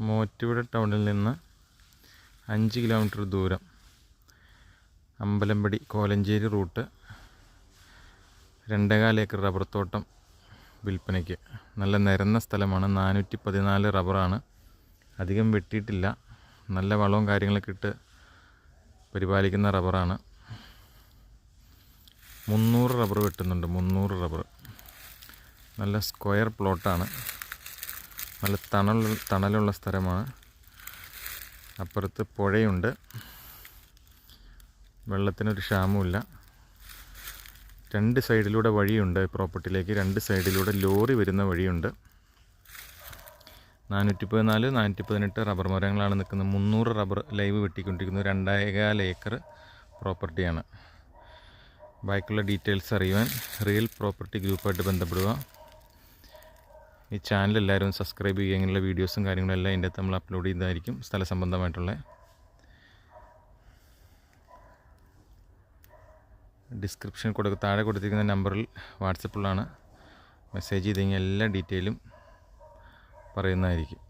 മൂവാറ്റുപുഴ ടൗണിൽ നിന്ന് 5 കിലോമീറ്റർ ദൂരം Ambalampadi Kolenchery route 2.25 acre rubber തോട്ടം വിൽപ്പനയ്ക്ക്. നല്ല നിരന്ന സ്ഥലമാണ്. 414 റബ്ബറാണ്. അധികം വെട്ടിയിട്ടില്ല. നല്ല വളവും കാര്യങ്ങളൊക്കെ ഇട്ട് പരിപാലിക്കുന്ന റബ്ബറാണ്. 300 റബ്ബർ വെട്ടുന്നുണ്ട്. 300 റബ്ബർ. നല്ല സ്ക്വയർ പ്ലോട്ടാണ്. നല്ല തണലുള്ള സ്ഥലമാണ്. അപ്പുറത്ത് പുഴയുണ്ട്. വെള്ളത്തിനൊരു ക്ഷാമവുമില്ല. 2 സൈഡിലൂടെ വഴിയുണ്ട്. പ്രോപ്പർട്ടിയിലേക്ക് 2 സൈഡിലൂടെ ലോറി വരുന്ന വഴിയുണ്ട്. 414, 418 റബ്ബർ മരങ്ങളാണ് നിൽക്കുന്നത്. 300 റബ്ബർ ലൈവ് വെട്ടിക്കൊണ്ടിരിക്കുന്നത്. 2.25 ഏക്കർ പ്രോപ്പർട്ടിയാണ്. ബാക്കിയുള്ള ഡീറ്റെയിൽസ് അറിയുവാൻ റിയൽ പ്രോപ്പർട്ടി ഗ്രൂപ്പായിട്ട് ബന്ധപ്പെടുക. ഈ ചാനൽ എല്ലാവരും സബ്സ്ക്രൈബ് ചെയ്യുക. ഇങ്ങനെയുള്ള വീഡിയോസും കാര്യങ്ങളെല്ലാം ഇതിൻ്റെ നമ്മൾ അപ്ലോഡ് ചെയ്യുന്നതായിരിക്കും. സ്ഥല സംബന്ധമായിട്ടുള്ള ഡിസ്ക്രിപ്ഷൻ താഴെ കൊടുത്തിരിക്കുന്ന നമ്പറിൽ വാട്സപ്പിലാണ് മെസ്സേജ് ചെയ്ത് കഴിഞ്ഞാൽ എല്ലാ ഡീറ്റെയിലും പറയുന്നതായിരിക്കും.